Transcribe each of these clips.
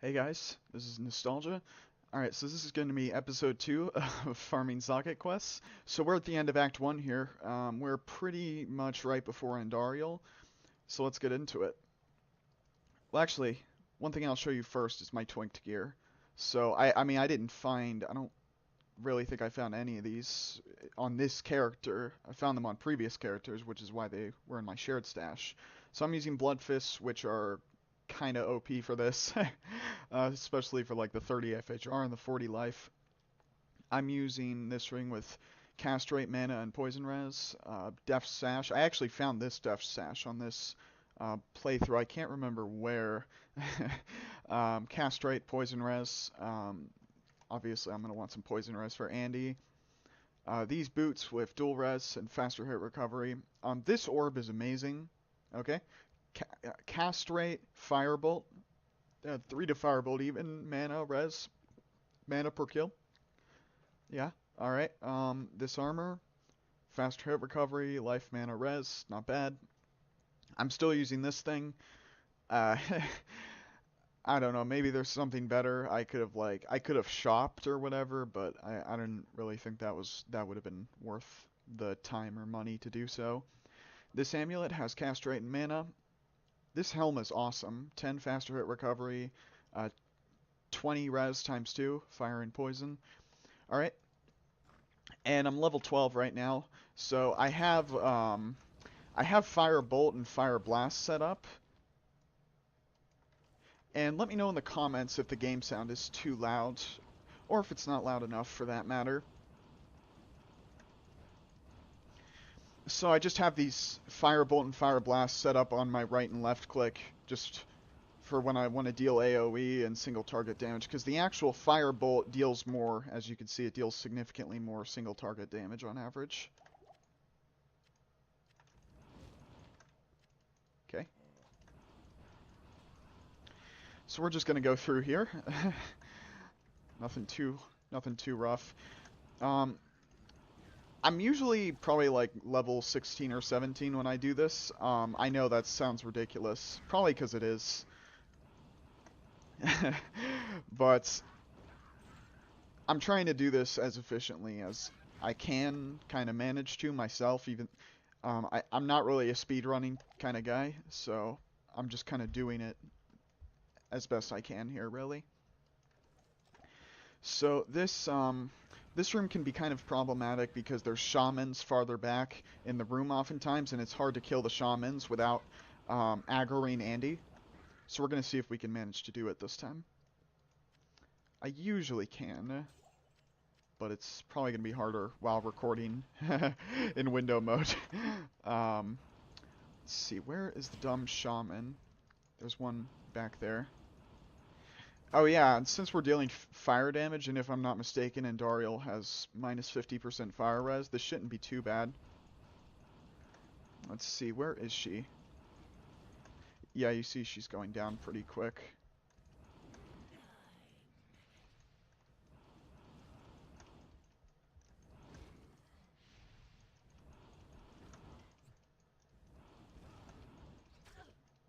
Hey guys, this is Nostalgia. Alright, so this is going to be episode 2 of Farming Socket Quests. So we're at the end of Act 1 here. We're pretty much right before Andariel, so let's get into it. Well, actually, one thing I'll show you first is my Twinked gear. So, I mean, I don't really think I found any of these on this character. I found them on previous characters, which is why they were in my shared stash. So I'm using Blood Fists, which are kind of OP for this, especially for like the 30 FHR and the 40 life. I'm using this ring with Castrate Mana and Poison Res, Def Sash. I actually found this Def Sash on this playthrough. I can't remember where. Castrate, Poison Res. Obviously, I'm going to want some Poison Res for Andy. These boots with dual res and faster hit recovery. This orb is amazing. Okay, Castrate, Firebolt, 3 to Firebolt, even mana res, mana per kill. Yeah, alright. This armor, fast hit recovery, life mana res, not bad. I'm still using this thing. Uh, I don't know, maybe there's something better. I could have shopped or whatever, but I didn't really think that would have been worth the time or money to do so. This amulet has castrate and mana. This helm is awesome. 10 faster hit recovery, uh, 20 res times 2, fire and poison. Alright, and I'm level 12 right now, so I have Fire Bolt and Fire Blast set up. And let me know in the comments if the game sound is too loud, or if it's not loud enough for that matter. So I just have these Fire Bolt and Fire Blast set up on my right and left click, just for when I want to deal AoE and single target damage, because the actual Fire Bolt deals more, as you can see, it deals significantly more single target damage on average. Okay. So we're just gonna go through here. Nothing too rough. Um, I'm usually probably like level 16 or 17 when I do this. I know that sounds ridiculous, probably because it is. But I'm trying to do this as efficiently as I can kind of manage to myself. Even I'm not really a speedrunning kind of guy, so I'm just kind of doing it as best I can here, really. So this room can be kind of problematic because there's shamans farther back in the room oftentimes, and it's hard to kill the shamans without aggroing Andy. So we're gonna see if we can manage to do it this time. I usually can, but it's probably gonna be harder while recording in window mode. um, let's see, where is the dumb shaman? There's one back there. Oh yeah, and since we're dealing fire damage, and if I'm not mistaken, Andariel has minus 50% fire res, this shouldn't be too bad. Let's see, where is she? Yeah, you see she's going down pretty quick.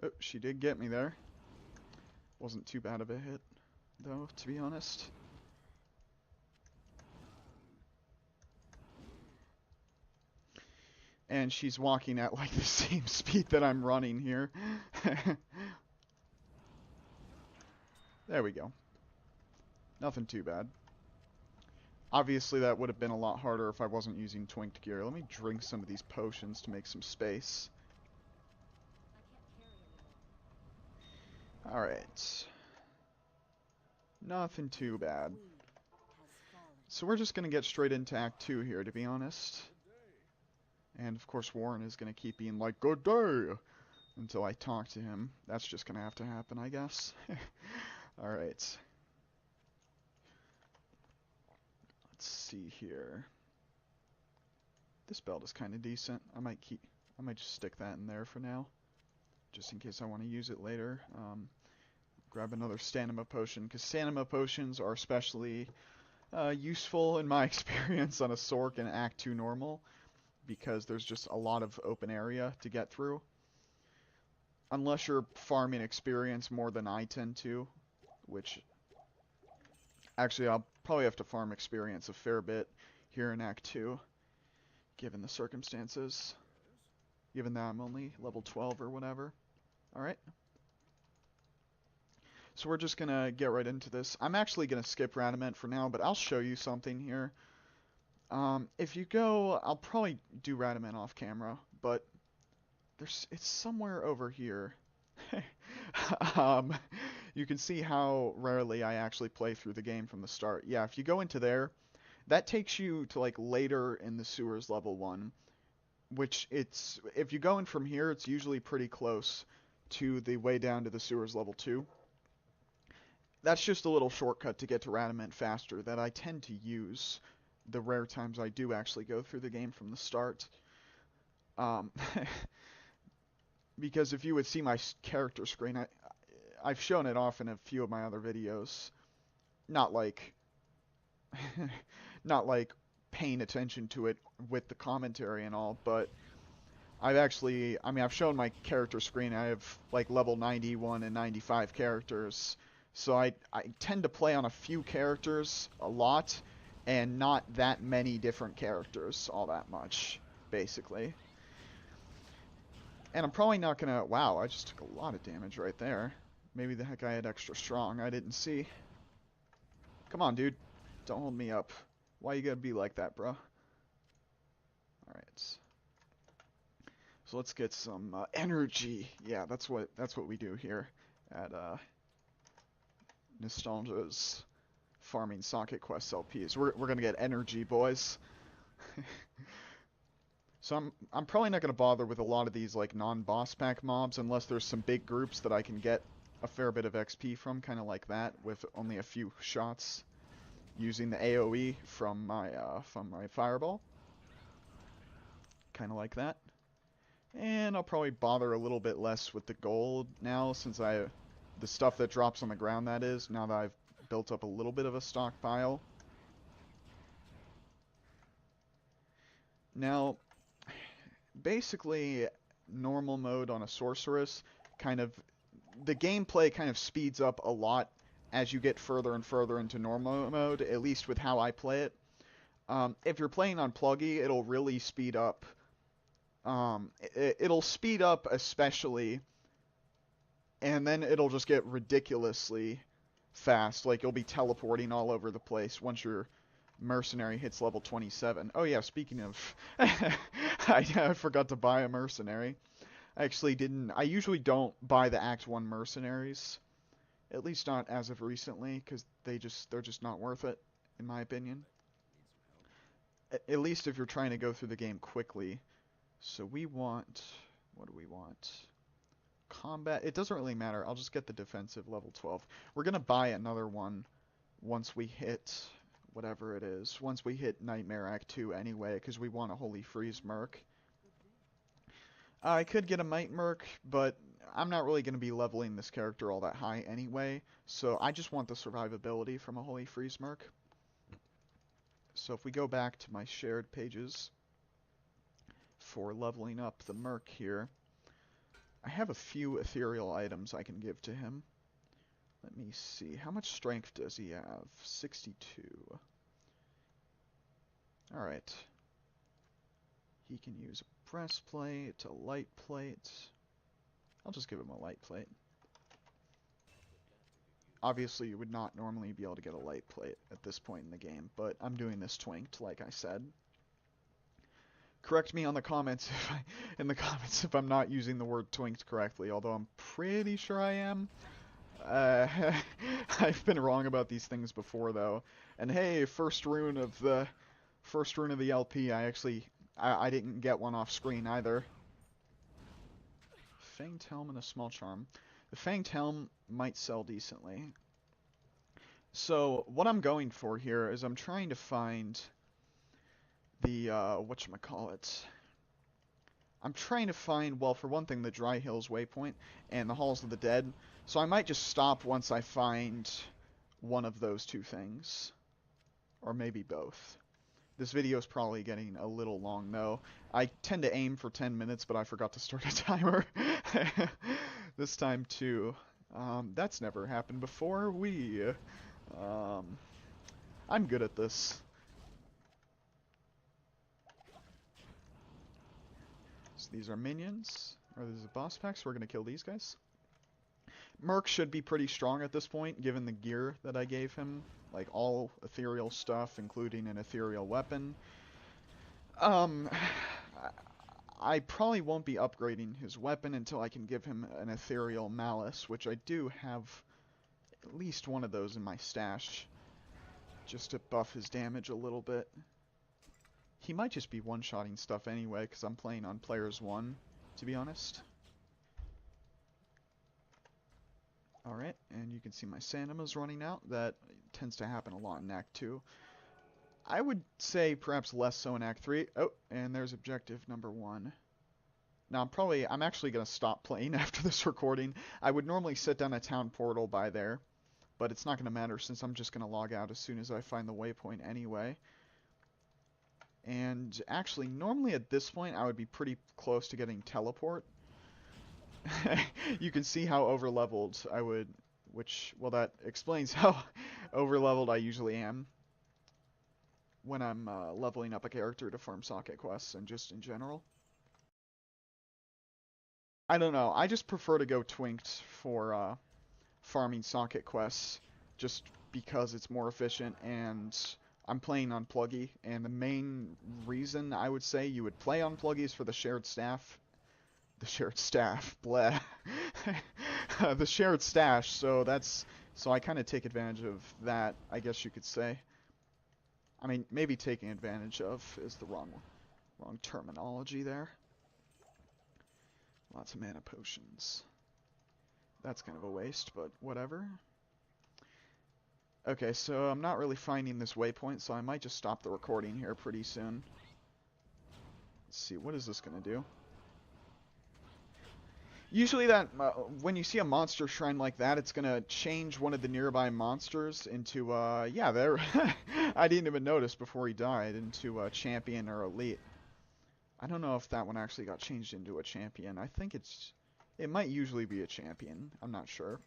Oh, she did get me there. Wasn't too bad of a hit, though, to be honest. And she's walking at like the same speed that I'm running here. There we go. Nothing too bad. Obviously that would have been a lot harder if I wasn't using Twinked gear. Let me drink some of these potions to make some space. Alright. Nothing too bad. So we're just gonna get straight into Act 2 here, to be honest. And of course Warren is gonna keep being like, "Good day!" until I talk to him. That's just gonna have to happen, I guess. Alright. Let's see here. This belt is kinda decent. I might just stick that in there for now. Just in case I want to use it later. Grab another stamina potion, because stamina potions are especially useful in my experience on a Sork in Act 2 normal, because there's just a lot of open area to get through. Unless you're farming experience more than I tend to, which actually I'll probably have to farm experience a fair bit here in Act 2, given the circumstances, given that I'm only level 12 or whatever. Alright. So we're just going to get right into this. I'm actually going to skip Radament for now, but I'll show you something here. If you go, I'll probably do Radament off camera, but it's somewhere over here. You can see how rarely I actually play through the game from the start. Yeah, if you go into there, that takes you to like later in the sewers level 1, which if you go in from here, it's usually pretty close to the way down to the sewers level 2. That's just a little shortcut to get to Radament faster that I tend to use the rare times I do actually go through the game from the start. Because if you would see my character screen, I've shown it off in a few of my other videos. Not like not like paying attention to it with the commentary and all, but I've shown my character screen. I have like level 91 and 95 characters. So I tend to play on a few characters a lot and not that many different characters all that much, basically. And I'm probably not gonna... Wow, I just took a lot of damage right there. Maybe the heck I had extra strong. I didn't see. Come on, dude. Don't hold me up. Why you gotta be like that, bro? Alright. So let's get some energy. Yeah, that's what we do here at Nostalgia's farming socket quest LPs. We're gonna get energy, boys. So I'm probably not gonna bother with a lot of these like non-boss pack mobs unless there's some big groups that I can get a fair bit of XP from, kind of like that, with only a few shots using the AoE from my fireball. Kind of like that. And I'll probably bother a little bit less with the gold now, since the stuff that drops on the ground, that is, now that I've built up a little bit of a stockpile. Now, basically, normal mode on a sorceress, the gameplay kind of speeds up a lot as you get further and further into normal mode, at least with how I play it. If you're playing on Plugy, it'll really speed up. It'll speed up especially, and then it'll just get ridiculously fast. Like, you'll be teleporting all over the place once your Mercenary hits level 27. Oh yeah, speaking of... I forgot to buy a Mercenary. I actually didn't... I usually don't buy the Act 1 Mercenaries. At least not as of recently, because they're just not worth it, in my opinion. At least if you're trying to go through the game quickly. So we want... What do we want? Combat. It doesn't really matter. I'll just get the defensive level 12. We're going to buy another one once we hit whatever it is. Once we hit Nightmare Act 2 anyway, because we want a Holy Freeze Merc. I could get a Might Merc, but I'm not really going to be leveling this character all that high anyway, so I just want the survivability from a Holy Freeze Merc. So if we go back to my shared pages for leveling up the Merc here, I have a few ethereal items I can give to him. Let me see. How much strength does he have? 62. Alright. He can use a breastplate, a light plate. I'll just give him a light plate. Obviously, you would not normally be able to get a light plate at this point in the game, but I'm doing this twinked, like I said. Correct me on the comments if I'm not using the word twinked correctly, although I'm pretty sure I am. I've been wrong about these things before, though. And hey, first rune of the LP, I didn't get one off screen either. Fanged Helm and a small charm. The Fanged Helm might sell decently. So what I'm going for here is I'm trying to find the whatchamacallit. I'm trying to find, well, for one thing, the Dry Hills waypoint and the Halls of the Dead. So I might just stop once I find one of those two things. Or maybe both. This video is probably getting a little long, though. I tend to aim for 10 minutes, but I forgot to start a timer this time, too. That's never happened before. I'm good at this. So these are minions. Or these are boss packs. We're gonna kill these guys. Merc should be pretty strong at this point, given the gear that I gave him. Like, all ethereal stuff, including an ethereal weapon. Um, I probably won't be upgrading his weapon until I can give him an ethereal malice, which I do have at least one of those in my stash, just to buff his damage a little bit. He might just be one-shotting stuff anyway, because I'm playing on players 1, to be honest. Alright, and you can see my Sanima's running out. That tends to happen a lot in Act 2. I would say perhaps less so in Act 3. Oh, and there's objective number 1. Now, I'm actually going to stop playing after this recording. I would normally set down a town portal by there, but it's not going to matter since I'm just going to log out as soon as I find the waypoint anyway. And actually, normally at this point, I would be pretty close to getting teleport. You can see how overleveled I would, well, that explains how overleveled I usually am when I'm leveling up a character to farm socket quests and just in general. I don't know, I just prefer to go Twinked for farming socket quests just because it's more efficient, and I'm playing on Plugy, and the main reason I would say you would play on Plugy is for the shared staff. The shared staff, bleh. The shared stash, so I kind of take advantage of that, I guess you could say. I mean, maybe taking advantage of is the wrong terminology there. Lots of mana potions. That's kind of a waste, but whatever. Okay, so I'm not really finding this waypoint, so I might just stop the recording here pretty soon. Let's see, what is this gonna do? Usually when you see a monster shrine like that, it's gonna change one of the nearby monsters into, yeah, there, I didn't even notice before he died, into a champion or elite. I don't know if that one actually got changed into a champion. I think it might usually be a champion. I'm not sure.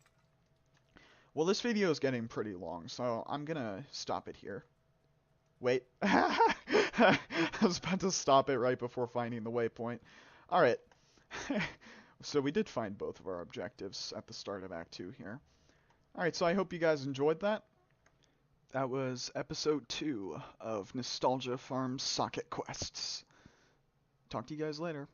Well, this video is getting pretty long, so I'm gonna stop it here. Wait. I was about to stop it right before finding the waypoint. Alright. So we did find both of our objectives at the start of Act 2 here. Alright, so I hope you guys enjoyed that. That was episode 2 of Nostalgia Farm Socket Quests. Talk to you guys later.